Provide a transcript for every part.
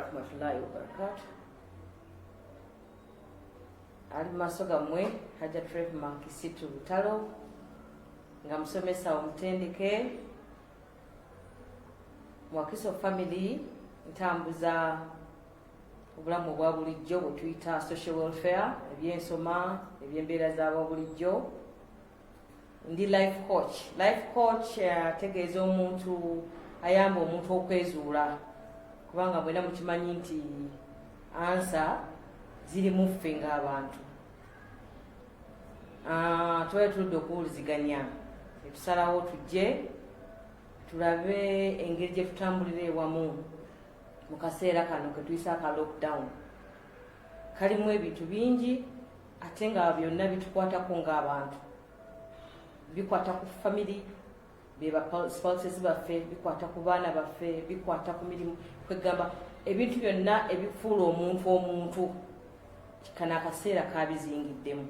warahmatullahi wabarakatuh. Ali masoga mwe Haja Trevor Kisitu Butalo nga musomesa omutendeke Mwakiso family ntambuza obulamu bwa bulijjo bwe tuyita social welfare, ebyensoma, ebyembeera z'aba bulijjo. Ndi life coach. Life coach ategeeza omuntu, ayamba omuntu okwezuula, kubanga bwena mukimanyi nti ansa ziri muffe ng'abantu. Twali tuludde okuwuliziganya ne tusalawo tujje tulabe engeri gye tutambulira ewamu mu kaseera kano ke tuyisa aka lockdown. Kalimu ebintu bingi ate nga byonna bitukwatako ng'abantu. Bikwata ku family, beba spouses baffe, bikwata ku baana baffe, bikwata ku mirimu, kwegamba ebintu byonna ebifuula omuntu kana akaseera kabizingiddemu.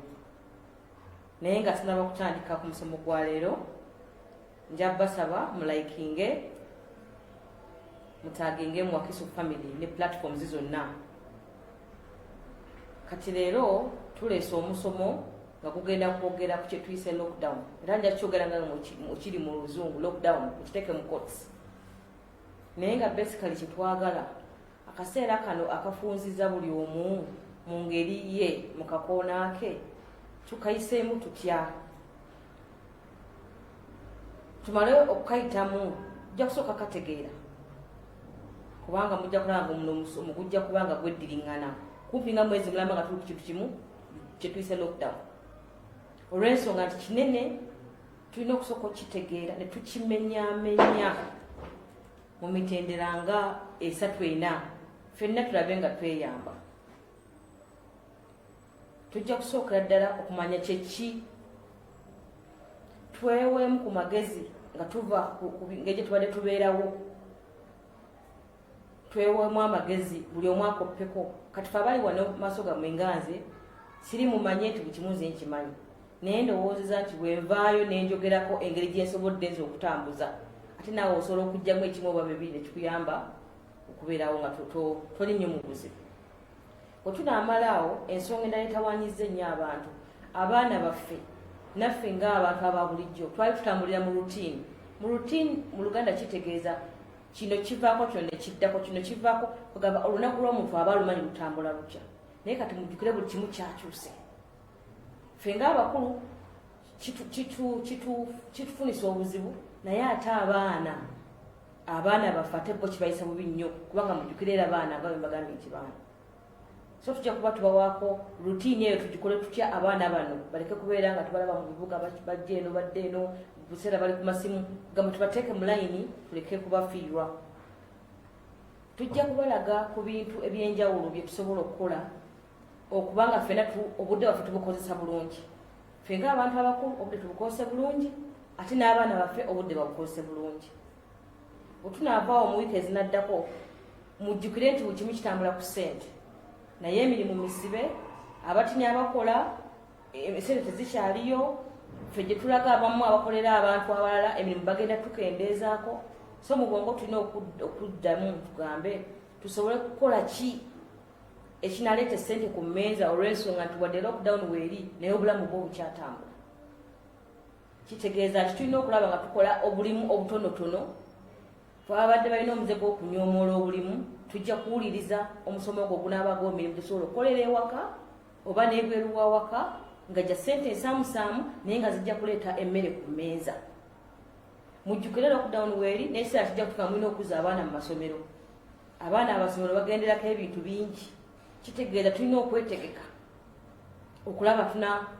Naye nga sinaba kutandika ku musomo gwa leero, nja basaba mulaikinge, mutaginge Mwakiso family ne platforms zonna. Kati leero tuleese omusomo nga kugenda kwogera ku kye tuyise lockdown. Era nja kyogera nga mukiri mu luzungu lockdown, mukiteeke mu quotes. Naye nga basically kye twagala akaseera kano akafunziza buli omu mu ngeri ye mu kakoona ke, tukayiseemu tutya. Tumale okukayitamu, ojja kusooka kategeera, kubanga mujja kulaba omusomo gujja kubanga gweddiringana kumpi nga mwezi mulamba nga tuli ku kintu kimu kye tuyise lockdown. Olw'ensonga nti kinene tulina okusooka okitegeera ne tukimenyaamenya mu mitendera nga 3-4 ffenna tulabe nga tweyamba. Tujja kusookera ddala okumanya kyeki, tweweemu ku magezi nga tuva ku ngeri gye tubadde tubeerawo, tweweemu amagezi buli omu akoppeko. Kati fe abali wano maaso gammwe nga nze siri mumanye nti buli kimu nze nkimanyi, naye ndowoozeza nti bwenvaayo nenjogerako engeri gye nsobodde nze okutambuza, ate naawe osobola okugyamu ekimu oba bibiri ne kikuyamba okubeerawo nga toli nnyo mu buzibu. Bwe tunaamalaawo ensonga endala etawaanyizza ennyo abantu, abaana baffe naffe ng'abantu aba bulijjo twali tutambulira mu routine. Mu routine mu Luganda kitegeeza kino kivaako kino ne kiddako, kino kivaako, kugamba olunaku lw'omuntu aba alumanyi lutambula lutya. Naye kati mujjukire buli kimu kyakyuse. Ffe ng'abakulu kitufunisa obuzibu, naye ate abaana baffe ate bo kibayisa bubi nnyo, kubanga mujjukire era abaana nga bwe mbagambye nti baana. So tujja kuba tubawaako routine eyo tugikole tutya abaana bano baleke kubeera nga tubalaba mu bibuga bajja eno badde eno, mu buseera bali ku masimu, gamba tubateeke mu layini tuleke kubafiirwa. Tujja kubalaga ku bintu ebyenjawulo bye tusobola okukola okubanga ffenna obudde bwaffe tubukozesa bulungi. Ffe ng'abantu abakulu obudde tubukozese bulungi, ate n'abaana baffe obudde babukozese bulungi. Bwe tunaavaawo mu wiiki ezinaddako mujjukire nti buli kimu kitambula ku ssente, naye emirimu misibe, abatini abakola esente tezikyaliyo, ffe gye tulaga abamu abakolera abantu abalala emirimu bagenda tukendeezaako. So mu bwongo tulina okuddamu tugambe tusobole kukola ki ekinaleeta essente ku mmeeza, olw'ensonga nti wadde lockdown weeri naye obulamu bwo bukyatambula. Kitegeeza nti tulina okulaba nga tukola obulimu obutonotono. Twabadde balina omuze gw'okunyoomoola obulimu, tujja kuwuliriza omusomo ogwo ogunaabaga emirimu tusobola okukolera ewaka oba n'ebweru w'awaka nga gya ssente ensaamusaamu naye nga zijja kuleeta emmere ku mmeeza. Mujjukire lockdown weeri n'ekiseera kijja kutuuka mulina okuzza abaana mu masomero. Abaana amasomero bagenderako ebintu bingi. Kitegeeza tulina okwetegeka okulaba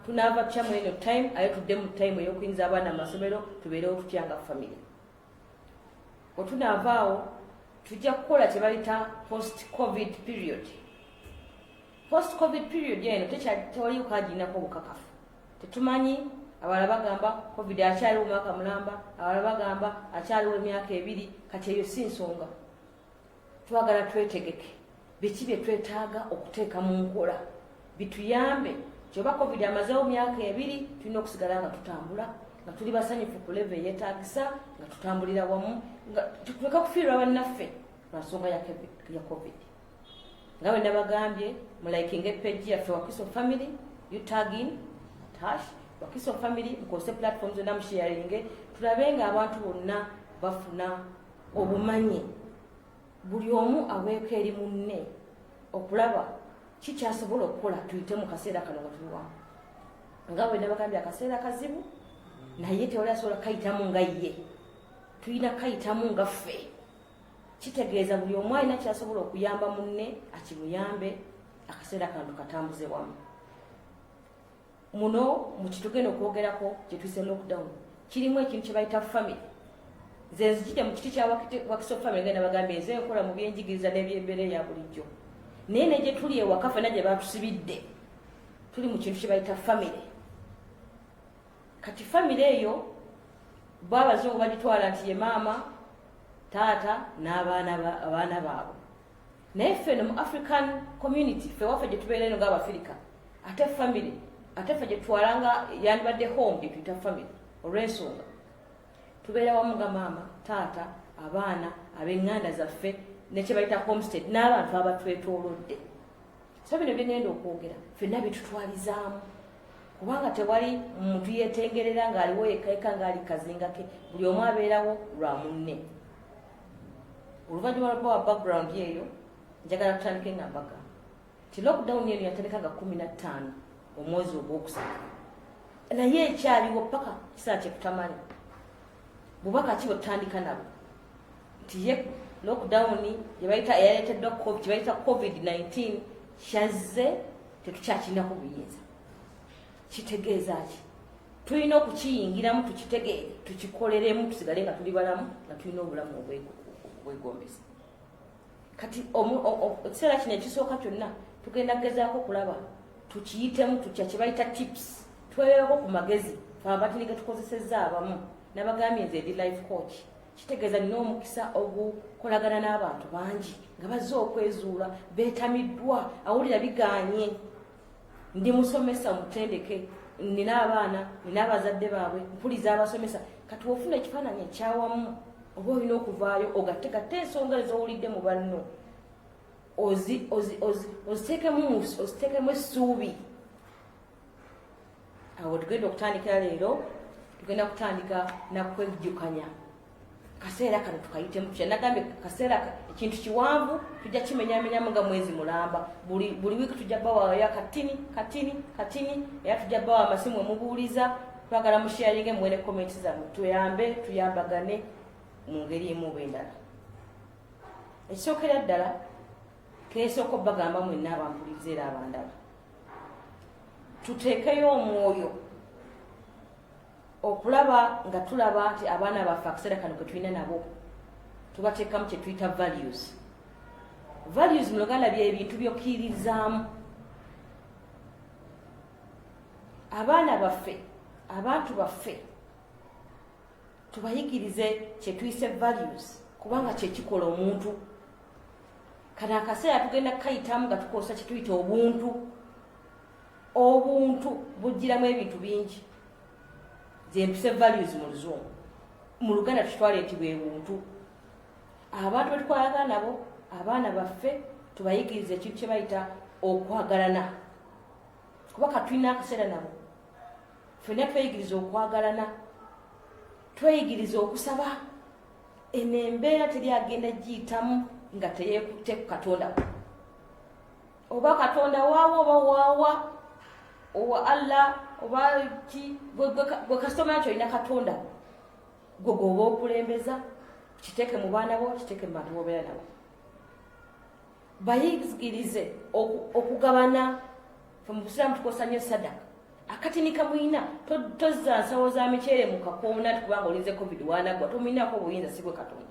tunaava tutya mu eno time aye tudde mu time ey'okuyingiza abaana mu masomero tubeerewo tutya nga family. Bwe tunaavaawo tujja kukola kye bayita post-covid period. Post-covid period eno tewaliyo kagirinako obukakafu. Tetumanyi, abalala bagamba covid akyaliwo mwaka mulamba, abalala bagamba akyaliwo emyaka 2, kati eyo si nsonga. Twagala twetegeke biki bye twetaaga okuteeka mu nkola bituyambe. Kyoba covid amazeewo myaka 2 tulina okusigala nga tutambula, nga tuli basanyufu ku level yeetaagisa, nga tutambulira wamu, nga tuleka kufiirwa bannaffe lwa nsonga ya covid. nga bwe nabagambye mulaikinge page yaffe Wakiso Family, you tag in hash Wakiso Family, mukose platforms zonna musharinge, tulabe nga abantu bonna bafuna obumanyi, buli omu aweeko eri munne okulaba kikyasobola okukola tuyite mu kaseera kano nga tuliwamu. Nga bwe nabagambye akaseera kazibu, naye tewali asobola kayitamu nga ye, tulina kayitamu nga ffe. Kitegeeza buli omu alina kyasobola okuyamba munne akimuyambe, akaseera kano tukatambuze wamu. Muno mu kitugenda okwogerako kye tuyise lockdown kirimu ekintu kye bayita family. Nze nzijja mu kiti kya Wakiso Family nga nabagambye nze nkola mu byenjigiriza n'ebyembeera ya bulijjo. Naye ne gye tuli ewaka ffenna gye batusibidde tuli mu kintu kye bayita family. Kati family eyo b'abazungu bagitwala nti ye maama, taata n'abaana baabwe. Naye ffe mu African community ffe waffe gye tubeera eno ng'Abafirika ate family ate ffe gye tutwalanga yandibadde home gye tuyita family olw'ensonga tubeera wamu nga maama, taata, abaana, ab'eŋŋanda zaffe ne kye bayita homestead n'abantu abatwetoolodde. So bino bye ngenda okwogera ffenna bitutwalizaamu kubanga tewali muntu yeetengerera ng'aliwo yekka ng'ali kazinga ke, buli omu abeerawo lwa munne. Oluvannyuma lwa background eyo njagala tutandike nga mbaga ti lockdown eno yatandika nga 15 omwezi ogwokusatu, naye ekyaliwo paka kisaa kye tutamanyi bubaka ki bwe tutandika nabo nti ye lockdown eyaleeteddwa kye bayita COVID-19 kyazze tetukyakirinaku buyinza. Kitegeeza ki? Tulina okukiyingiramu tukitegeere tukikoleremu tusigale nga tuli balamu nga tulina obulamu obwegombesa. Kati ekiseera kino ekisooka kyonna tugenda kugezaako okulaba tukiyitemu tutya kye bayita tips, tweweeko ku magezi abatini ge tukozesezza abamu. Nabagambye nze ndi life coach, kitegeeza nina omukisa ogukolagana n'abantu bangi nga bazze okwezuula beetamiddwa awulira biganye. Ndi musomesa mutendeke, nina abaana, nina abazadde baabwe, mpuliza abasomesa. Kati ofuna ekifaananyi ekyawamu oba olina okuvaayo ogatte ensonga ez'owulidde mu banno oziteekemu essuubi. Awo tugenda okutandikira leero, tugenda kutandika nakwejjukanya kaseera kano tukayitemu tutya. Nagambye kaseera ekintu kiwanvu tujja kimenyamenyamu nga mwezi mulamba. Buli wiiki tujja bawayo katini era tujja bawa amasimu emubuuliza, twagala musharinge muwene comments zammwe tuyambagane mu ngeri emu oba endala. Ekisookera ddala keesooka obbagamba mwenna abampuliriza era abandaba, tuteekeyo omwoyo okulaba nga tulaba nti abaana baffe akaseera kano ke tulina nabo tubateekamu kye tuyita values. Values mu Luganda bye bintu by'okkiririzaamu. Abaana baffe, abantu baffe tubayigirize kye tuyise values kubanga kye kikola omuntu. Kano akaseera tugenda kayitamu nga tukozesa kye tuyita obuntu. Obuntu bugiramu ebintu bingi. Zempise values mu Luzungu. Mu Luganda tutwale nti bwe buntu. Abantu betukwagala nabo, abaana baffe tubayigirize ekintu kye bayita okwagalana. Kuba katulina akaseera nabo ffenna tweyigiriza okwagalana, tweyigiriza okusaba. Eno embeera teri agenda giyitamu nga teyeekutte ku Katonda. Oba Katonda waawo oba waawa owa Allah oba ki gwe kasitoma nakyo olina Katonda gwe goba okulembeza, kiteeke mu baana bo, kiteeke mu bantu bobeera nabo. Bayigirize okugabana. Fe mu Busiraamu tukozesa nnyo sadaka. Akatini kamuyina tozza nsawo za miceere mu kakoona kubanga olinze COVID wanagwa tomulinako obuyinza si gwe Katonda.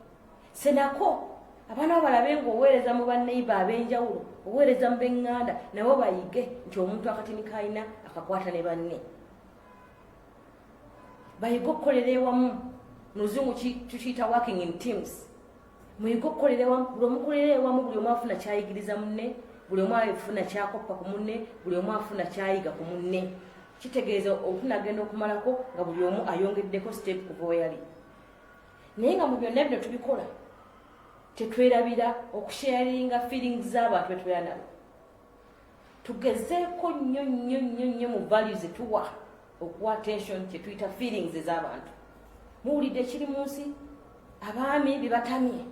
Senako abaana bo balabe ng'oweereza mu banneiba ab'enjawulo, oweereza mu b'eŋŋanda, nabo bayige nti omuntu akatini k'alina akakwata ne banne. Bayige okukolera ewamu. Mu Luzungu tukiyita working in teams. Muyige okukolera ewamu. Buli omu akolera ewamu, buli omu afuna kyayigiriza munne, buli omu afuna kyakoppa ku munne, buli omu afuna kyayiga ku munne. Kitegeeza okunagenda okumalako nga buli omu ayongeddeko step kuva we yali. Naye nga mu byonna bino tubikola tetwerabira okusharinga feelings z'abantu betubeera nabo. Tugezeeko nnyo mu values etuwa okuwa attention kyetuyita feelings ez'abantu. Muwulidde kiri mu nsi abaami bibatamye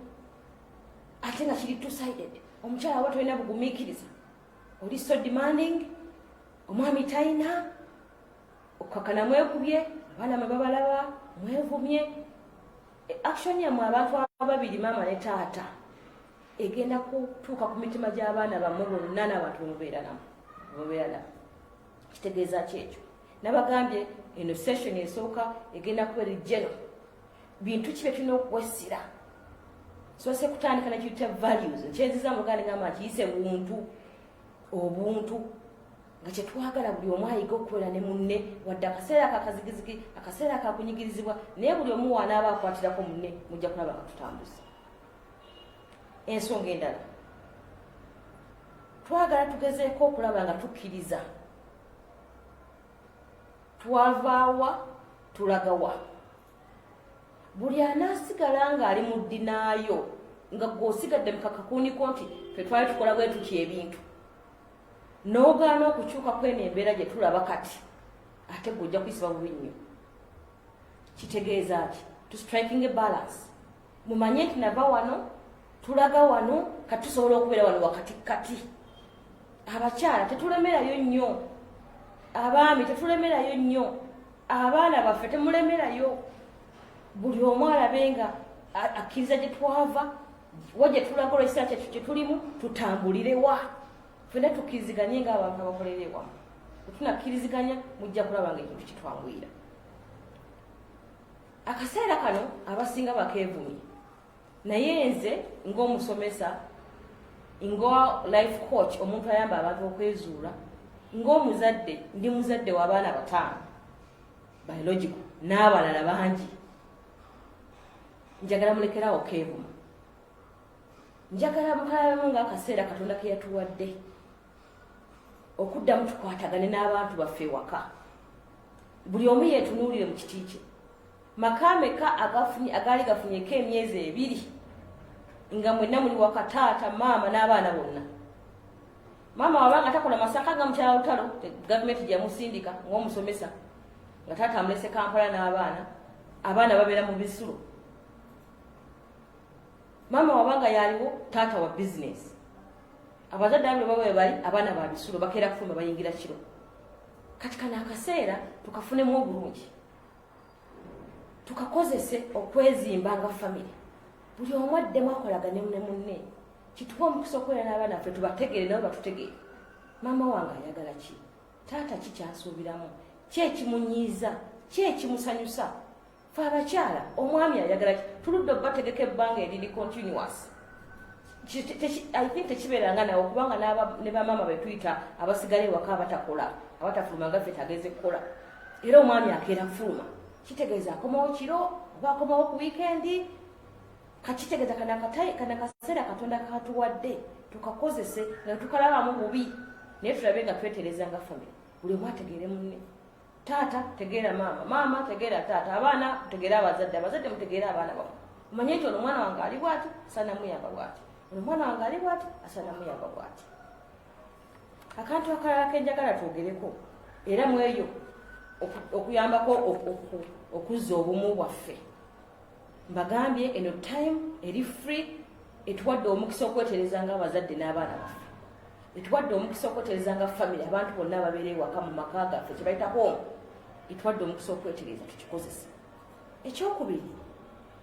ate nga kiri two-sided. Omukyala aba tolina bugumiikiriza, oli so demanding, omwami talina okukakana mwekubye, abaana mwe babalaba mwevumye. Action yammwe abantu ababiri maama ne taata egenda kutuuka ku mitima gy'abaana bammwe bonna n'abantu bemubeera nabo. Kitegeeza ki ekyo? Nabagambye eno session esooka egenda kuba eri bintu ki bye tulina okuwesira. Soose kutandika nekiyita values. Nkyenziza mu Luganda ngamba kiyise obuntu nga kyetwagala buli omu ayiga okubeera ne munne, wadde akaseera akakazigizigi, akaseera akakunyigirizibwa, naye buli omu wanaaba akwatirako munne mujja kulaba nga tutambuza. Ensonga endala, twagala tugezeeko okulaba nga tukkiriza. Twavaawa tulagawa. Buli anaasigala ng'ali mu ddinaayo nga gw'osigadde mu kakakuuniko nti ffe twali tukola bwe tutya ebintu, n'ogaana okukyuka kweno embeera gye tulaba kati, ate gw'ojja kuyisiba bubi nnyo. Kitegeeza ki? To striking a balance. Mumanye nti nava wano tulaga wano kati tusobola okubeera wano wakati kati. Abakyala tetulemerayo nnyo, abaami tetulemerayo nnyo, abaana baffe temulemerayo. Buli omu alabe nga akkiriza gye twava wa gye tulaga olw'ekiseera kyattu kye tulimu tutambulirewa. Ffenna tukkiriziganye ng'abantu abakolera ewamu. Bwe tunakkiriziganya mujja kulaba nga ekintu kitwanguyira. Akaseera kano abasinga bakeevumye, naye nze ng'omusomesa, nga life coach, omuntu ayamba abantu okwezuula, ng'omuzadde, ndi muzadde w'abaana 5 biological n'abalala bangi, njagala mulekerawo keevuma. Njagala mukalamu ng'akaseera Katonda ke yatuwadde okuddamu tukwatagane n'abantu baffe ewaka. Buli omu yeetunuulire mu kiti kye. Maka meka agaali gafunyeko emyezi 2 nga mwenna muli waka, taata, maama n'abaana bonna. Maama wabanga takola masaka nga mukyala lutalo, gavumenti gyamusindika ng'omusomesa, nga taata amulese Kampala n'abaana, abaana babeera mu bisulo. Maama wabanga yaliwo, taata wa business. Abazadde abwe bawe bali, abaana ba bisulo bakeera kufuluma bayingira kiro. Kati kana akaseera tukafunemu obulungi, tukakozese okwezimba nga family. Buli omu addemu akolagane ne munne, kituwa omukisa okubeera n'abaana ffe tubategeere nabo batutegeere. Maama wange ayagala ki? Taata ki kyasuubiramu? Ki ekimunyiiza? Ki ekimusanyusa? Ffe abakyala omwami ayagala ki? Tuludde okubategeka ebbanga eriri continuous. I think tekibeeranga nawe kubanga ne bamaama betuyita abasigala ewaka abatakola, abatafuluma nga ffe tageze kukola. Era omwami akeera kufuluma. Kitegeeza akomawo kiro oba akomawo ku wiikendi. Kakitegeeza kana kaseera Katonda katuwadde tukakozese nga tukalabamu bubi, naye tulabe nga twetereza nga family. Buli omu ategeere munne. Taata tegeera maama, maama tegeera taata, abaana tegeera abazadde, abazadde mutegeere abaana bamwe. Omanye nti ono omwana wange ali bw'ati, asaana muyamba bw'ati. Ono omwana wange ali bw'ati, asaana muyamba bw'ati. Akantu akalala ke njagala twogereko, era mu eyo okuyambako okuzza obumu bwaffe. Mbagambye eno time eri free, etuwadde omukisa okwetereza ng'abazadde n'abaana baffe. Etuwadde omukisa okwetereza nga family, abantu bonna ababeera ewaka mu maka gaffe kye bayita home. Etuwadde omukisa okwetereza, tukikozese. Ekyokubiri,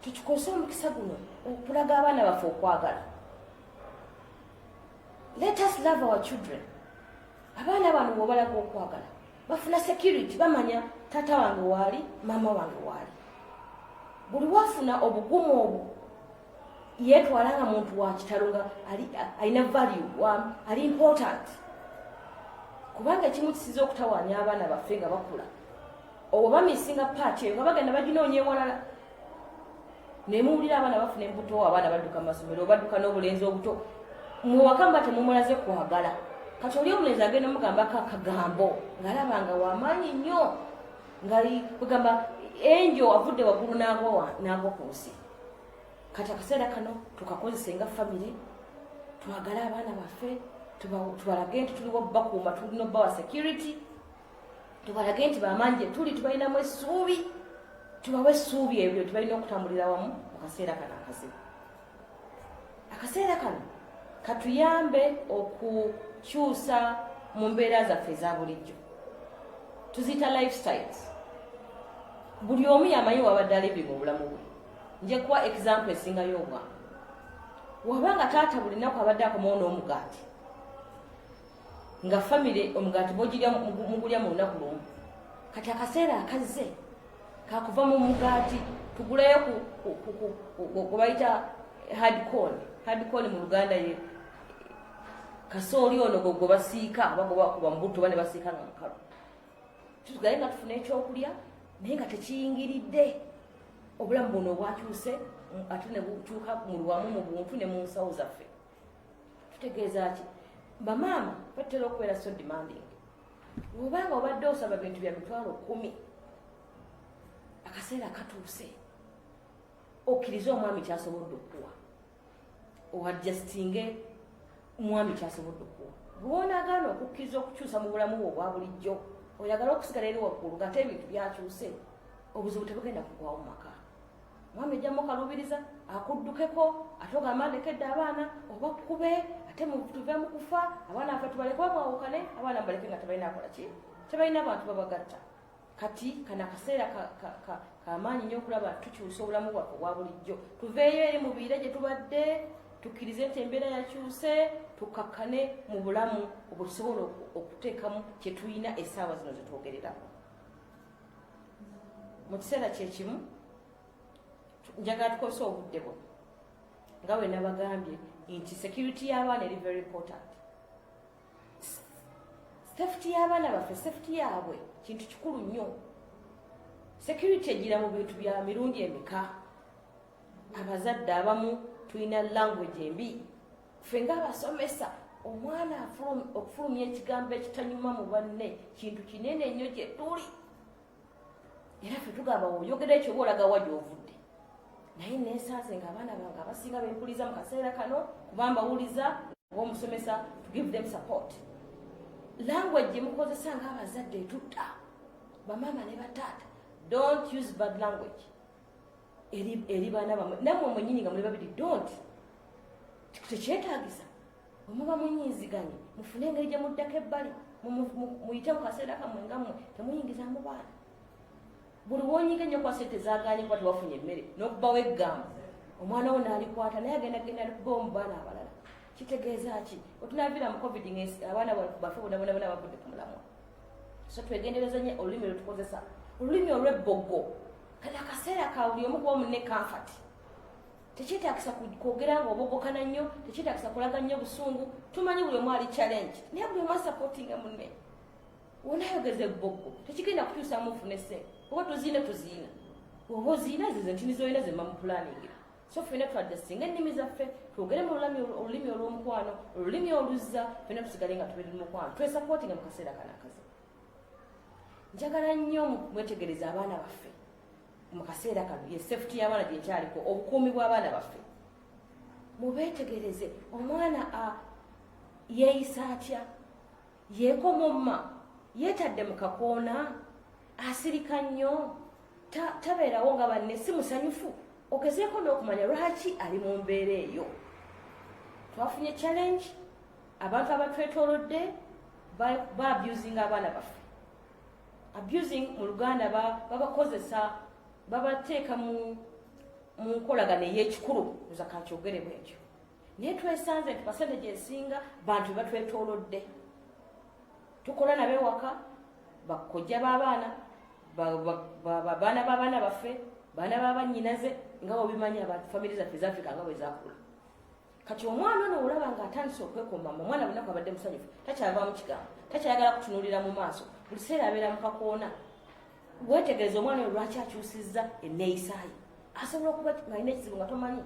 tukikozese omukisa guno okulaga abaana baffe okwagala. Let us love our children. Abaana bano bw'obalaga okwagala bafuna security, bamanya taata wange waali, maama wange waali. Buli wafuna obugumu obwo yeetwala nga muntu wa kitalo nga alina value, ali important. Kubanga ekimu kisiza okutawaanya abaana baffe nga bakula. Obwo bamisinga paati eyo nga bagenda baginoonya ewalala. Ne muwulira abaana bafuna embuto, abaana badduka mu masomero, badduka n'obulenzi obuto. Muwakamba temumulaze kwagala. Kati oli omulenzi agenda omugambako akagambo ng'alaba nga w'amaanyi nnyo, ngali kugamba enjo avudde waggulu n'agwa ku nsi. kati akaseera kano tukakozesa nga family, twagala abaana baffe, tubalage nti tuliwo bakuuma, tulina obbawa security, tubalage nti bamaanyi gye tuli, tubalinamu essuubi, tubawe essuubi ebyo tubalina okutambulira wamu mu kaseera kano akazibu. Akaseera kano katuyambe okukyusa mu mbeera zaffe eza bulijjo, tuziyita lifestyles. Buli omu yamanyi wabadde alibi mu bulamu bwe. Nje kuwa example esingayo obwangu. Wabanga taata buli nnaku abadde akomawo n'omugaati, nga famire omugaati bogirya mugulya mu lunaku lumu. Kati akaseera akazze kakuva mu mugaati tugulayo ku bayita hardcorn mu Luganda ye kasooli ono gwe basiika oba gwe bakuba mu butto bane basiika nga mukalu. Tutugale nga tufuna ekyokulya naye nga tekiyingiridde obulamu buno obwakyuse ate ne bukyuka mu lwamu mu buntu ne mu nsawo zaffe. Tutegeeza ki bamaama batera okubeera so demanding. Obanga obadde osaba bintu bya mitwalo 10 akaseera katuuse okkiriza omwami kyasobodde okuwa owadjustinge omwami kyasobodde okuwa. Bw'onaagaana okukkiriza okukyusa mu bulamu bwo obwa bulijjo oyagala okusigala eri waggulu ng'ate ebintu byakyuse, obuzibu tebugenda kugwawo mu maka. Mwami ejja mukalubiriza akuddukeko ate ogamba ndekedde abaana oba kkube ate tuve mu kufa abaana baffe tubaleke bamwawukane, abaana mubaleke nga tebalina akola ki, tebalina abantu babagatta. Kati kano akaseera kamaanyi nnyo okulaba tukyusa obulamu bwaffe obwa bulijjo, tuveeyo eri mu biire gye tubadde, tukkirize nti embeera yakyuse, tukakkane mu bulamu obutusobola okuteekamu kye tulina essaawa zino zetwogererako. Mu kiseera kyekimu njagala tukozese obudde buno nga bwe nabagambye nti security y'abaana eri very important. Safety y'abaana baffe, safety yaabwe kintu kikulu nnyo. Security egira mu bintu bya mirundi emika. Abazadde abamu tulina language embi. Ffe ng'abasomesa omwana okufulumya ekigambo ekitanyuma mu banne kintu kinene nnyo gye tuli. Era ffe tugamba oyogera ekyo olaga wa gy'ovudde. Naye neesaaze ng'abaana bange abasinga bempuliza mu kaseera kano kuba mbawuliza ng'omusomesa to give them support. Language gye mukozesa ng'abazadde etutta bamaama ne bataata. Don't use bad language eri baana bamwe. Nammwe mwennyini nga muli babiri don't. Tekyetaagisa omuba munyiiziganye mufune engeri gye muddako ebbali muyite mu kaseera kammwe ngammwe temuyingiza mu baana. Buli wonyiga nnyo kwa sente zaaganye kuba tewafunye emmere n'okubawo eggambo omwana wo n'alikwata naye agenda alikubawo mu baana abalala. Kitegeeza ki? Otunaavira mu covid abaana baffe bonna bavudde ku mulamwa. So twegendereza nnyo olulimi lwe tukozesa, olulimi olw'ebbogo. Kati akaseera ka buli omu kuba munne comfort. Tekyetaagisa kwogera ng'obogokana nnyo, tekyetaagisa kulaga nnyo busungu. Tumanyi buli omu ali challenge naye buli omu asupportinga munne. Wonayogeza ebbogo tekigenda kukyusamu nfune ssente oba tuziina oba oziina zize ntini zoyina ze mamu planning. So ffena twadjasinga ennimi zaffe twogere mu olulimi olw'omukwano, olulimi oluzza, ffena tusigale nga tubiri mukwano twesupportinga mu kaseera kana akazibu. Njagala nnyo mwetegereza abaana baffe mu kaseera kano, ye safety y'abaana gye nkyaliko, obukuumi bw'abaana baffe. Mubeetegereze omwana yeeyisa atya, yeekomomma, yeetadde mu kakoona, asirika nnyo, tabeerawo nga banne si musanyufu. Ogezeeko n'okumanya lwaki ali mu mbeera eyo. Twafunye challenge, abantu abatwetoolodde ba-abusing abaana baffe. Abusing mu Luganda babakozesa, babateeka mu nkolagana ey'ekikulu, nza kankyogere bwekyo. Naye twesanze nti percentage esinga bantu batwetoolodde. Tukola nabo ewaka, bakojja b'abaana, baana b'abaana baffe, baana b'abannyinaze, nga obimanyi abantu famire zaffe ez'Afrika nga bwe zaakula. Kati omwana ono olaba ng'atandise okwekomama, omwana bunaku abadde musanyufu, takyavaamu kigambo, takyayagala kutunuulira mu maaso, buli kiseera abeera mu kakoona. Weetegereza omwana oyo lwaki akyusizza enneeyisaaye. Asobola okuba ng'alina ekizibu nga tomanyi.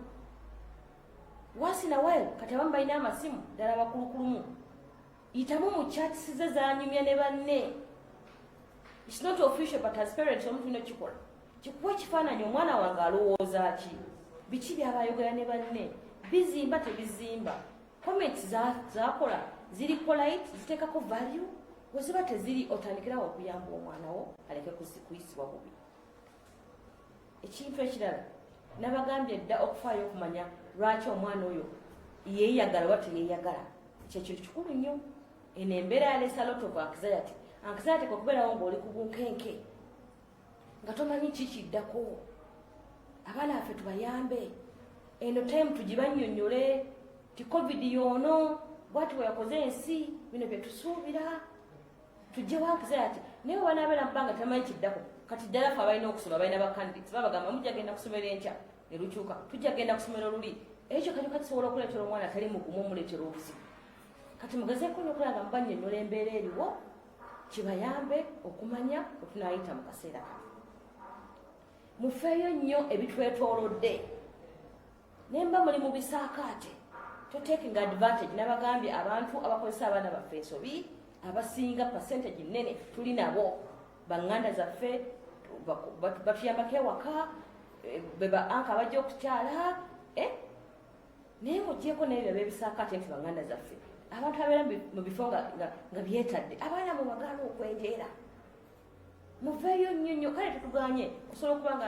Once in a while, kati abamu balina amasimu ddala bakulukulumu. Yitamu mu chats ze zanyumya ne banne. It's not official but as parents omuntu tulina kikola. Kikuwa ekifaananyi omwana wange alowooza ki. biki byabayogera ne banne bizimba tebizimba comments zakola ziri polite ziteekako value weziba teziri otandikirawo okuyamba omwana wo aleke kuyisibwa bubi ekintu ekirala nabagambye dda okufaayo okumanya lwaki omwana oyo yeeyagala oba teyeeyagala kyekintu kikulu nnyo eno embeera yaleesa lot of anxiety kwekubeerawo ng'oli ku bunkenke nga tomanyi kikiddako abaana baffe tubayambe eno time tugibannyonnyole ti covid yoono bwati bwe yakoze ensi bino bye tusuubira tujjewo anxiety naye wanabeera mubanga tamanyi kiddako kati ddala fe abalina okusoma balina bacandidates babagamba mujja genda kusomera enkya ne lukyuka tujja genda kusomera oluli ekyo kati kisobola okuleetera omwana atali mugumu omuleetera obuzibu kati mugezeeko n'okulaba nga mubannyonnyola embeera eriwo kibayambe okumanya otunaayita mu kaseera kano mufeeyo nnyo ebitwetoolodde nemba muli mu bisaakaate totakinga advantage nabagambye abantu abakozesa abaana baffe ensobi abasinga percentage nene tuli nabo baŋŋanda zaffe batuyambako ewaka beba anka abajja okukyala naye mugyeko nebyo bebisaakaate nti baŋŋanda zaffe abantu abeera mu bifo nga byetadde abaana mubagaana okwenjeera muveeyo nnyo nnyo kale tetuganye osobola okuba nga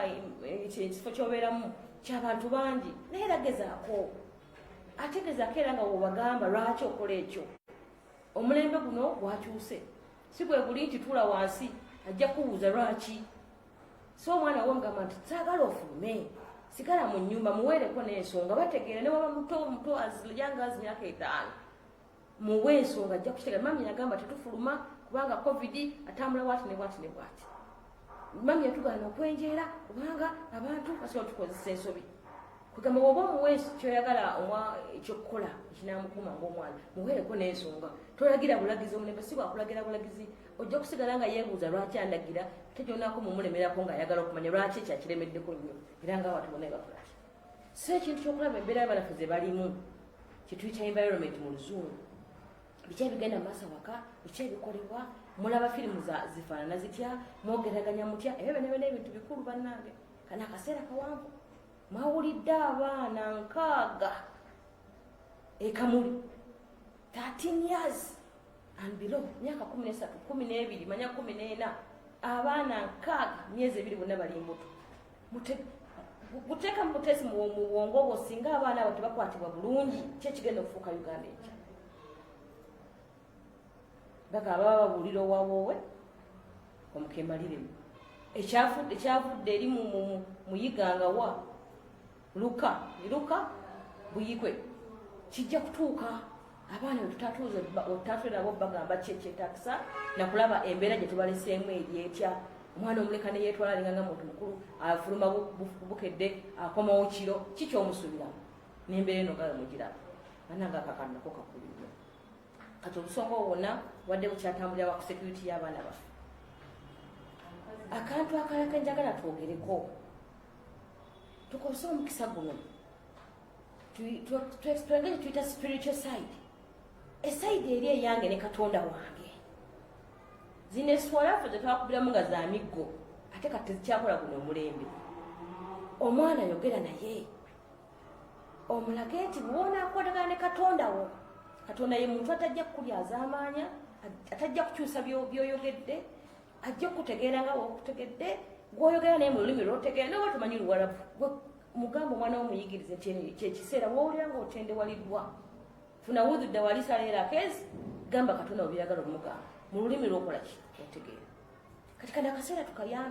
ekifo kyobeeramu kyabantu bangi naye era gezaako ategezaako era nga wobagamba lwaki okola ekyo omulembe guno gwakyuse si gwe guli nti tuula wansi ajja kubuuza lwaki so omwana wongamba nti saagala ofulume sigala mu nnyumba muweereko n'ensonga bategeera ne waba muto yanga azimyaka 5 muwe ensonga ajja kukitegera mami yagamba tetufuluma kubanga covid atambula bwati ne bwati ne bwati mami yatugaana okwenjeera kubanga abantu basobola tukozesa ensobi kugamba woba omuwe kyoyagala ekyokukola ekinamukuuma ngaomwana muweereko n'ensonga tolagira bulagizi omulembe si bwakulagira bulagizi ojja kusigala nga yeebuuza lwaki andagira ate gyonaako mumulemerako ng'ayagala okumanya lwaki ekyakiremeddeko nnyo era ng'abantu bonna ebakolaki so ekintu kyokulaba embeera y'abanaffe ze balimu kyetuyita environment mu luzungu biki ebigenda mu maaso waka biki ebikolebwa mulaba firimu zifaanana zitya mwogeraganya mutya ebyo byonna ebintu bikulu bannange kana akaseera kawanvu mwawulidde abaana 6 ekamuli 13 years and below myaka 13 12 manya 14 abaana 6 myezi 2 bonna bali mbuto guteeka mu butesi mu bwongo bwo singa abaana abo tebakwatibwa bulungi kyekigenda okufuuka Uganda ekyo bagaba babuulira owaboowe omukemaliremu ekyavudde eri muyiganga wa luka buyikwe kijja kutuuka abaana betutatuulira nabo bagamba kyekyetaagisa nakulaba embeera gye tubaleseemu eri etya omwana omuleka ne yeetwala alinganga muntu mukulu afuluma bukedde akomawo kiro kikyomusuubiramu n'embeera eno gala mugiraba bananga akakano nako kakulirwa kati obusonga obwonna wadde bukyatambulira ku security y'abaana baffe akantu akalala kenjagala twogereko tukozesa omukisa guno twengeri tuyita spiritual side eside eri eyange ne katonda wange zino eswala ffe zetwakubiramu nga za miggo ate kati tezikyakola guno omulembe omwana yogera naye omulage nti bwonaakwatagana ne katonda wo katonda ye muntu atajja kukulyaza amaanya atajja kukyusa byoyogedde ajja okutegeera nga wokutegedde gwoyogera naye mu lulimi lwotegeera noba tumanyi luwalabu mugamba omwana womuyigirize kyekiseera woowulira nga otendewaliddwa funa wudhudde walisaleera kezi gamba katonda webiyagala omugamba mu lulimi lwokolaki otegeera kati kana akaseera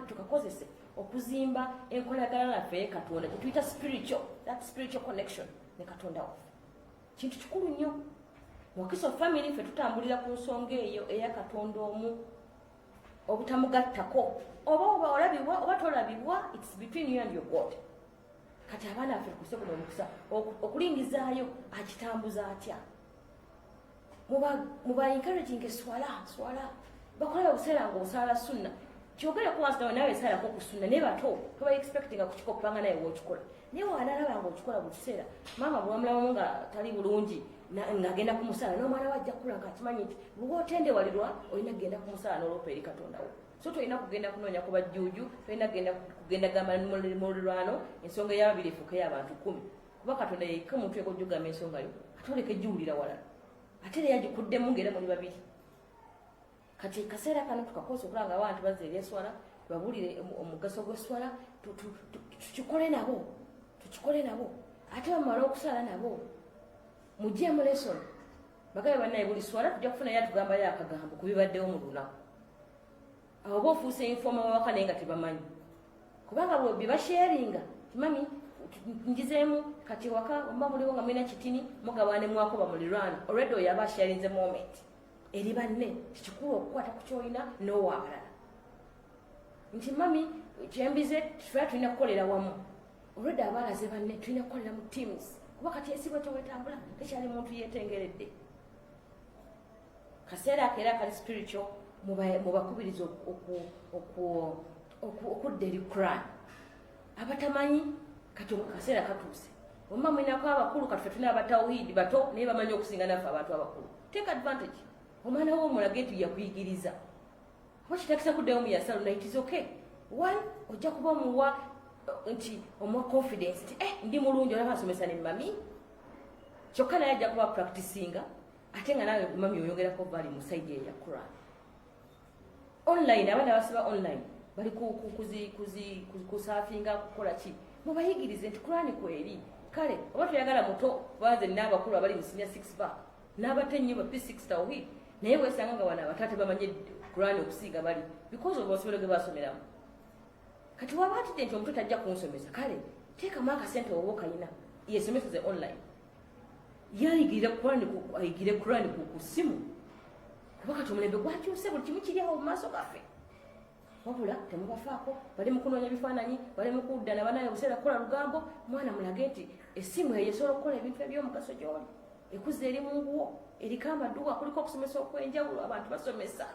tukakozese okuzimba enkolagana naffe katonda kyetuyita spiritual connection ne katonda waffe kintu kikulu nnyo mukiso family ffe tutambulira ku nsonga eyo eya katonda omu obutamugattako oba olabibwa oba tolabibwa it's between you and your God kati abaana baffe tukuse kuno omukisa okulingizaayo akitambuza atya muba encouraging swala bakola buseera ng'osala sunna kyogere ku wansi nawe nawe esalako ku sunna naye bato toba expectinga kukikola kubanga naye wookikola naye wanalaba nga okikola buli kiseera maama bwamulabamu nga tali bulungi ng'agenda ku musaala n'omwana we ajja kukula nga akimanyi nti bw'otendewalirwa olina kugenda ku musaala n'olwopa eri katonda wo so toyina kugenda kunoonya ku bajjuuju, toyina kugenda gamba mulirwano ensonga ey'ababiri efuuka y'abantu 10 kuba Katonda yekka omuntu ekojjugamba ensonga yo ate oleka ejjuwulira walala ate era yagikuddemu ng'era muli babiri. Kati kaseera kano tukakosa okulaba nga abantu bazza ebyeswala tubabulire omugaso gw'eswala tukikole nabo ate bamala okusala nabo mugyeemu lesson bagabe bannaye buli swala tujja kufunayo atugambayo akagambo ku bibaddewo mu lunaku. Awo oba ofuuse informa wawaka naye nga tebamanyi kubanga bwe basharinga timami njizeemu kati waka oba muliwo nga mulina kitini mugabaane mwakoba mulirwana already oyo aba asharinze moment eri banne kikulu okukwata ku kyoyina n'owaabalala nti mami kyembize tufe tulina kukolera wamu already abaalaze banne tulina kukolera mu teams kuba kati ensi bwetyo wetambula tekyali muntu yeetengeredde. Kaseera akeera kali spiritual mubakubiriza okudda eri Quran abatamanyi kati kaseera katuuse omma mwinako abakulu kati tulina abatawhidi bato naye bamanyi okusinga naffe abantu abakulu. Take advantage omwana w'omulage nti yakuyigiriza oba kitakisa kuddayo mu yasalo naye it is okay. One ojja kuba omuwa nti omuwa confidence nti ndi mulungi olaba asomesa ne mami kyokka naye ajja kuba practicinga ate nga nawe mami oyongerako bali mu side eya Quran. Online abaana basiba online bali kusafinga kukola ki mubayigirize nti Quran kweri kale oba tuyagala muto baze n'abakulu abali mu senior 6 back n'abate nnyo ba P6 tawhid naye wesanga nga wana abatate bamanye Quran okusiga bali because of amasomero ge basomeramu. Kati waba ati nti omuntu tajja kunsomesa kale teekamu akasente oba okayina yesomeseze online yayigirira Quran ku simu kuba kati omulembe gwakyuse buli kimu kiri awo mu maaso gaffe wabula temubafaako bali mu kunoonya bifaananyi bali mu kudda na banaye buseera kukola lugambo mwana mulage nti essimu eyo esobola okukola ebintu eby'omugaso gy'oli ekuzza eri munguwo eriko amadduka kuliko okusomesa okw'enjawulo abantu basomesa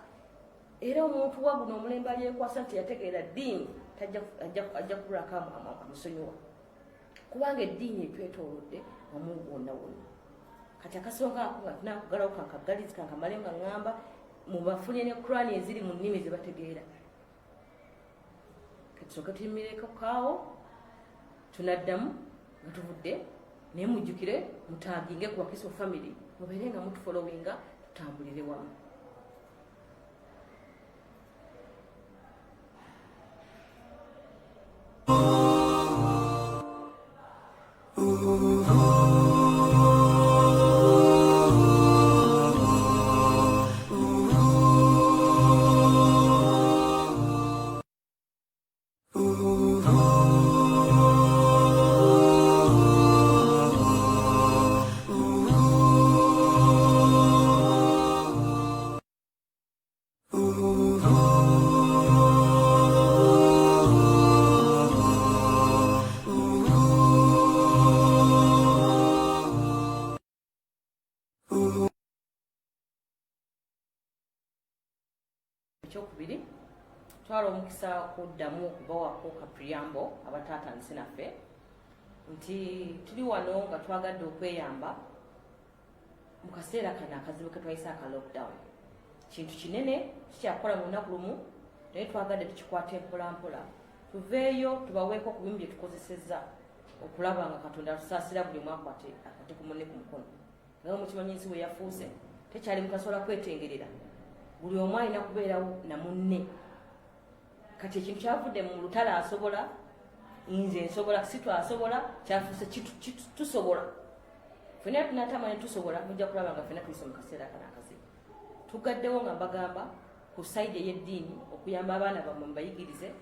era omuntu wa guno omulembe alyekwasa nti yategeera ddiini ajja kululako amusonyiwa kubanga eddiini etwetoolodde omuntu wonna wonna. Kati akasonga ako nga tunakugalawo kankagalizi kankamale nga ngamba mubafunye ne Quran eziri mu nnimi ze bategeera. Kati soka tuyimireko kaawo tunaddamu nga tuvudde naye mujjukire mutaaginge ku Wakiso family mubeere nga mutufollowinga tutambulire wamu. Ekyokubiri twala omukisa kuddamu okubawako kapuyambo abataatandise naffe nti tuli wano nga twagadde okweyamba mu kaseera kano akazibu ke twayise aka lockdown. Kintu kinene tukyakola mu lunaku lumu naye twagadde tukikwata mpolampola tuveeyo tubaweeko ku bimu bye tukozesezza okulaba nga Katonda atusaasira buli mwaka ate ku munne ku mukono nga mukimanyi ensi bwe yafuuse tekyali mutasobola kwetengerera buli omu alina kubeerawo na munne. Kati ekintu kyavudde mu lutalo asobola nze nsobola si twasobola kyafuuse tusobola ffenna tunatamanya tusobola mujja kulaba nga ffenna tuyise mu kaseera kana akazibu. Tugaddewo nga mbagamba ku sayidi ey'eddiini okuyamba abaana bammwe mubayigirize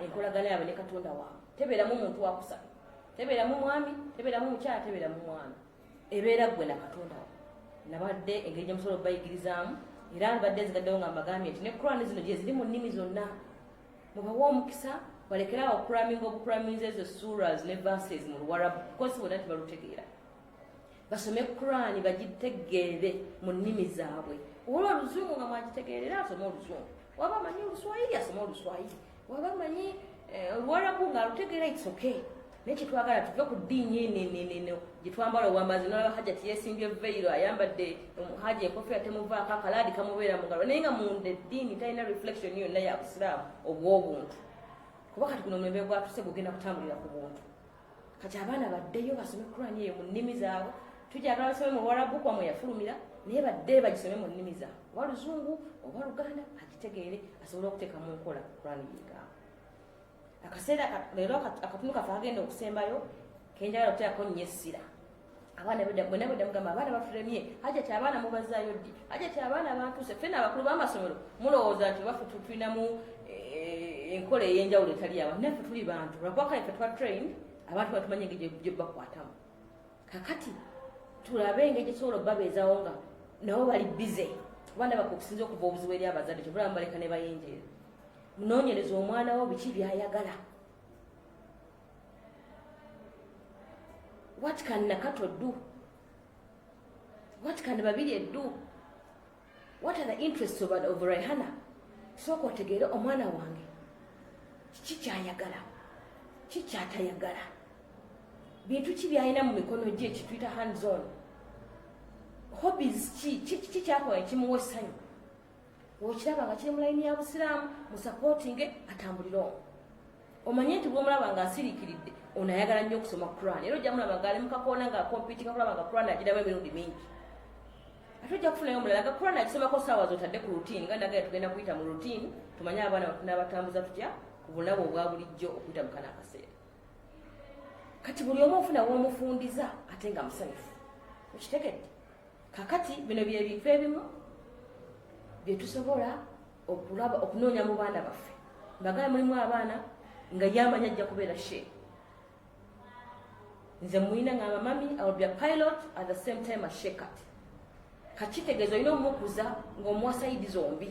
enkolagana yaabwe ne Katonda waabwe. Tebeeramu muntu wakusaba, tebeeramu mwami, tebeeramu mukyala, tebeeramu mwana, ebeera gwe na Katonda waabwe. Nabadde engeri gye musobola okubayigirizaamu era nbadde nzigaddewo nga mbagambye nti ne Quran zino gye ziri mu nnimi zonna mubawe omukisa balekerawo okuraminga obukuraminza ezo suras ne verses mu Luwarabu kosi bonna tebalutegeera basome Quran bagitegeere mu nnimi zaabwe. Olwo Oluzungu nga mwagitegeerera asome Oluzungu, waba amanyi Oluswayiri asome Oluswayiri, waba amanyi Oluwarabu nga alutegeera it's okay. nekitwagala tuve ku ddiini eneneneno gitwambala owambazi nolaba hajati yesimbye veiro ayambadde haji enkofiira temuvaako akalaadi kamubeera mu ngalo naye nga munda eddiini talina reflection yonna ya busiraamu obw'obuntu kuba kati guno omulembe gwatuse gugenda kutambulira ku buntu kati abaana baddeyo basome Qur'an eyo mu nnimi zaabwe tujagala basome mu Luwarabu kwamwe yafulumira naye badde bagisome mu nnimi zaabwe oba Luzungu oba Luganda agitegeere asobole okuteeka mu nkola Qur'an yigamba akaseera leero akatundu kafe agenda okusembayo kenjagala okuteekako nnyo essira abaana bonna bwedda mugamba abaana batulemye hajati abaana mubazaayo ddi hajati abaana bantuuse ffenna abakulu b'amasomero mulowooza nti baffe tulinamu enkola ey'enjawulo etali awo naffe tuli bantu lwakuba ffe tuba trained abantu batumanyi engeri gye bakwatamu kakati tulabe engeri gyetusobola okubabeezawo nga nabo bali bize kuba ndabaka okusinza okuva obuzibu eri abazadde tebulamu baleka ne bayenjeera munoonyereza omwana wo biki byayagala what can Nakato do? What can Babili do? What are the interests of Rehana? Soko otegeere omwana wange kiki kyayagala kiki kyatayagala bintu ki byalina mu mikono gye kituyita hands on hobbies ki kyakola ekimuwa essanyu okiraba nga kiri mu layini ya busiraamu mu supporting atambulire omwo omanye nti bw'omulaba nga asiriikiridde ono ayagala nnyo okusoma Quran era ojja mulaba nga ali mu kakoona nga akompitinga kulaba nga Quran agiramu emirundi mingi ate ojja kufunayo omulala nga Quran agisomako saawa zotadde ku routine nga ndagala tugenda kuyita mu routine tumanye abaana tunaabatambuza tutya ku bulabu obwa bulijjo okuyita mu kana akaseera kati buli omu ofuna w'omufundiza ate nga musanyufu okitegedde kakati bino byebintu ebimu bye tusobola okulaba okunoonya mu baana baffe mbagala mulimu abaana nga yamanya ajja kubeera shehe nze mwina ngamba mami I will be a pilot at the same time as shekat kakitegeeza olina omukuza ng'omuwa saidi zombi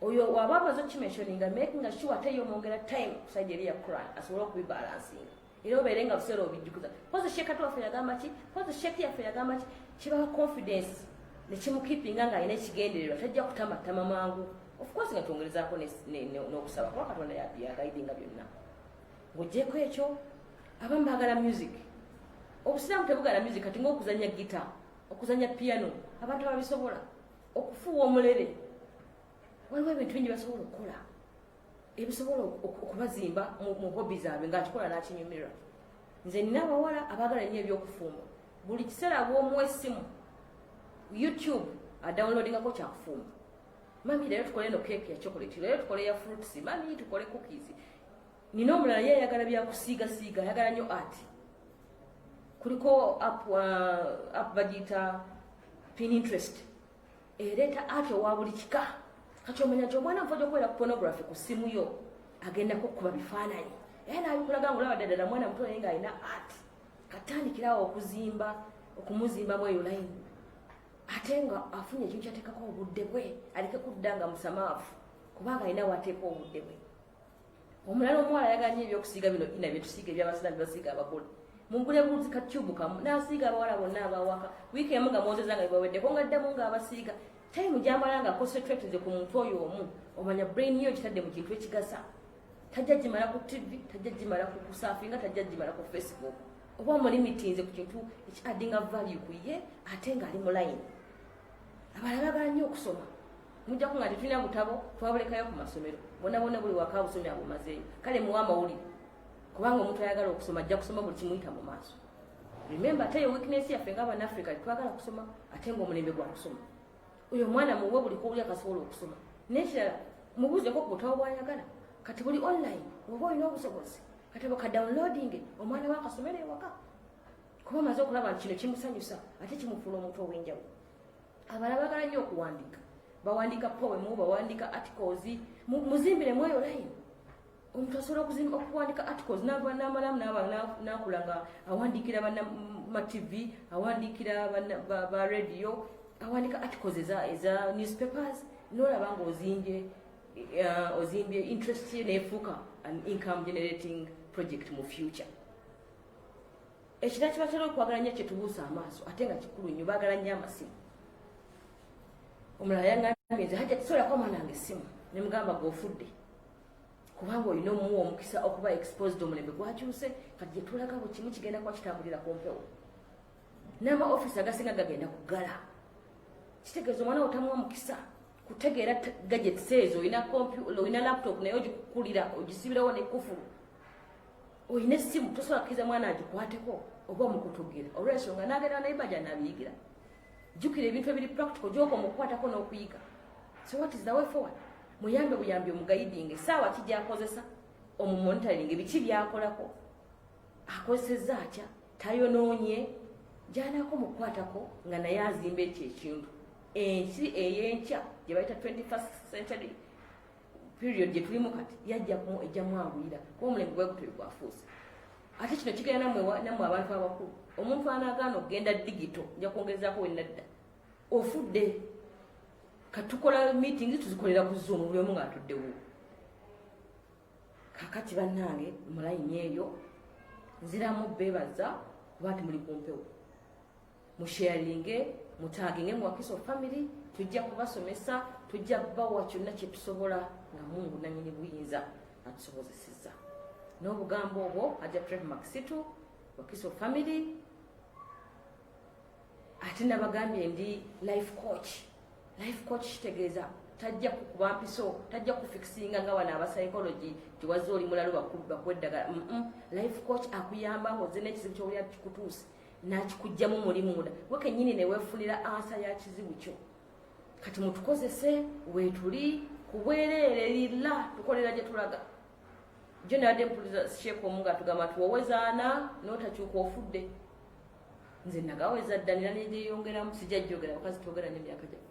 oyo wababazo kimensioninga making sure ate yomwongera time ku saidi eri ya Quran asobole okubibalansinga era obeere nga buseera obijjukuza pozi shekat waffe yagamba ki pozi sheki yaffe yagamba ki kibawa confidence nekimukipinga ng'alina ekigendererwa tajja kutamatama mangu of course nga twongerezaako n'okusaba kuba Katonda yagaidinga byonna ng'oggyeko ekyo abamu baagala music obusiraamu tebugala music kati ng'okuzanya gita okuzanya piano abantu ababisobola okufuuwa omulere waliwo ebintu bingi basobola okukola ebisobola okubazimba mu hobby zaabwe ng'akikola n'akinyumirwa nze nina abawala abaagala nnyo ebyokufumba buli kiseera bw'omuwa essimu YouTube adownloadingako kyakufumba mami leero tukole no cake ya chocolate leero tukole ya fruits mami tukole cookies nina omulala yayagala byakusiigasiiga ayagala nnyo art kuliko app bagiyita Pinterest ereeta art owa buli kika kati omanya nti omwana nfa gy'okubeera ku pornography ku ssimu yo agendako okukuba bifaananyi era naabikulaga nga olaba ddala mwana muto naye ng'alina art katandikirawo okuzimba okumuzimbamu eyo layini ate nga afunye ekintu kyateekako obudde bwe aleke kudda nga musamaafu kubanga alina waateeka obudde bwe omulala omuwala ayagala nnyo ebyokusiiga bino ina byetusiiga ebyabasiraamu byebasiiga abagole mugule buzi katyubu kamu n'asiiga abawala bonna abawaka wiiki emu nga mwozeza nga bibaweddeko nga ddamu ng'abasiiga time gyamala nga concentrate nze ku muntu oyo omu omanya brain yo kitadde mu kintu ekigasa tajja gimala ku TV tajja gimala ku kusafinga tajja gimala ku Facebook oba omulimitinze ku kintu ekiaddinga value ku ye ate ng'ali mu line abalala baagala nnyo okusoma mujja ku nga tetulina butabo twabulekayo ku masomero bonna bonna buli waka busomi abumazeeyo kale muwa amawulire kubanga omuntu ayagala okusoma ajja kusoma buli kimuyita mu maaso remember ate yo weakness yaffe ng'Abannafrika twagala kusoma ate ng'omulembe gwa kusoma oyo omwana muwe buli kuwulira kasobola okusoma nekirala mubuuzeko ku butabo bw'ayagala kati buli online oba olina obusobozi kati baka downloading omwana wakasomera ewaka kuba maze okulaba nti kino kimusanyusa ate kimufuula omuntu ow'enjawulo abalala baagala nnyo okuwandiika bawandiika poemu bawandiika articles muzimbire mweyo line omuntu asobola okuwandika articles n'amalamu n'akula nga awandiikira ma TV awandiikira ba radio awandika articles eza newspapers n'olaba nga ozimbye interest ye n'efuuka an income generating project mu future ekirala kibatera okwagala nnyo kyetubuusa amaaso ate nga kikulu nnyo baagala nnyo amasimu omulala yaŋŋambye nze hajja tisobola kwa mwana wange essimu ne mugamba g'ofudde kubanga olina omuwa omukisa okuba exposed omulembe gwakyuse kati gye tulaga bwe kimu kigenda kuba kitambulira ku mpewo n'amaofisi agasinga gagenda kuggala kitegeeza omwana otamuwa mukisa kutegeera gadgets ezo olina laptop naye ogikukulira ogisibirawo nekufulu olina essimu tosobola kukiza mwana agikwateko oba omukutuggira olw'ensonga n'agenda naye baja nabiyigira jjukira ebintu ebiri practical gy'oka omukukwatako n'okuyiga so what is the way forward muyambe buyambi omugayidinga essaawa ki gy'akozesa omumonitoring biki byakolako akozesezza atya tayonoonye gy'anaako mukukwatako nga naye azimba ekyo ekintu ensi ey'enkya gye bayita 21st century period gye tulimu kati ejja mwanguyira kuba omulembe gwegutebwe gwafuuse ate kino kigenda nammwe abantu abakulu omuntu anaagaana okugenda digito nja kwongerezaako wenadda ofudde katukola meeting tuzikolera ku Zoom buli omu ng'atuddewo kakati bannange mulayini eyo nziramu beebaza kuba nti muli ku mpewo musharinge mutaginge mu Wakiso family tujja kubasomesa tujja bawa kyonna kye tusobola nga Mungu nannyini buyinza atusobozesezza n'obugambo obwo ajja Trevor Maksitu Wakiso family ate nabagambye ndi life coach kitegeeza tajja kukuba mpiso tajja kufikisinga nga wana abapsychology tiwaze oli mulalo bakweddagala life coach akuyamba ng'ozze n'ekizibu ky'oli akikutuuse n'akikugjamu muli munda we kennyini ne weefunira ansa ya kizibu kyo kati mutukozese weetuli kubwereererira tukolera gye tulaga jo nabadde mpuliriza sheekh omu ng'atugamba tuwowezaana n'otakyuka ofudde nze nagaweza dda nira negyeyongeramu sijja jjogera bakazi twogera n'emyaka gyaffe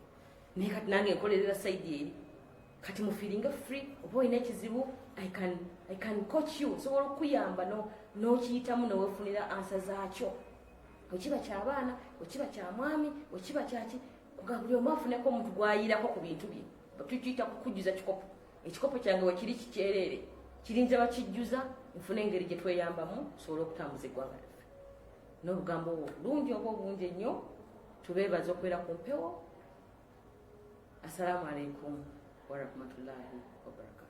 naye kati nange nkolerera sayidi eri kati mufiiringe free oba olina ekizibu I can coach you nsobola okuyamba n'okiyitamu neweefunira ansa zaakyo okiba ky'abaana okiba kya mwami okiba kyaki kuga buli omu afuneko omuntu gwayirako ku bintu bye tukiyita kukujjuza kikopo ekikopo kyange wekiri kikyereere kirinza bakijjuza nfune engeri gye tweyambamu tusobole okutambuza eggwanga lyaffe n'obugambo obwo bulungi oba obungi ennyo tubeebaza okubeera ku mpewo. Assalamu alaikum warahmatullahi wabarakatuh.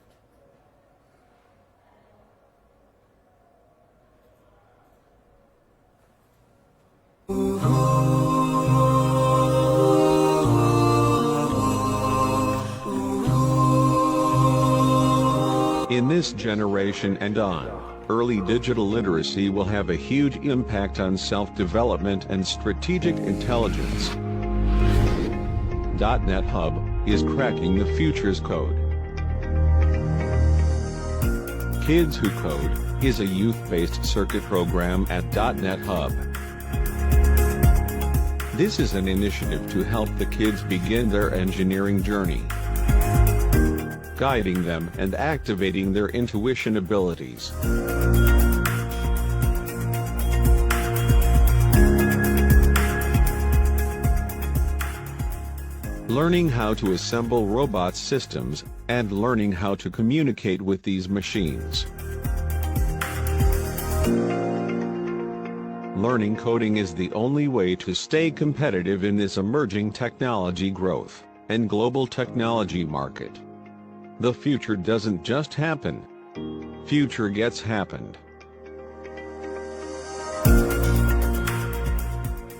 In this generation and on, early digital literacy will have a huge impact on self-development and strategic intelligence. .NET Hub is cracking the future's code. Kids Who Code is a youth-based circuit program at .NET Hub. This is an initiative to help the kids begin their engineering journey, guiding them and activating their intuition abilities. Learning how to assemble robot systems, and learning how to communicate with these machines. Learning coding is the only way to stay competitive in this emerging technology growth and global technology market. The future doesn't just happen. Future gets happened.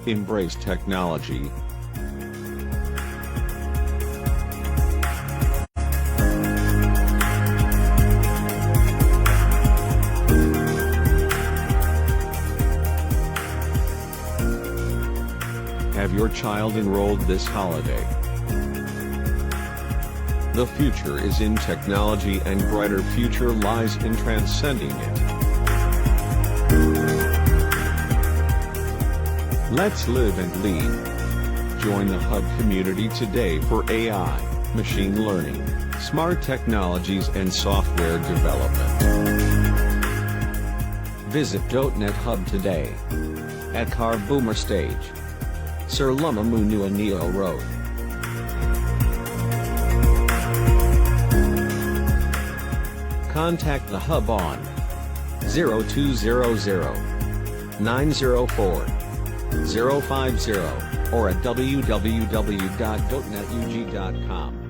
Embrace technology. Have your child enrolled this holiday? The future is in technology and brighter future lies in transcending it. Let's live and lead. Join the Hub community today for AI, machine learning, smart technologies and software development. Visit .NET Hub today at Car Boomer Stage, Sir Lumamunua Neo Road. Contact the Hub on 0200 904 050 or at www.dotnetug.com.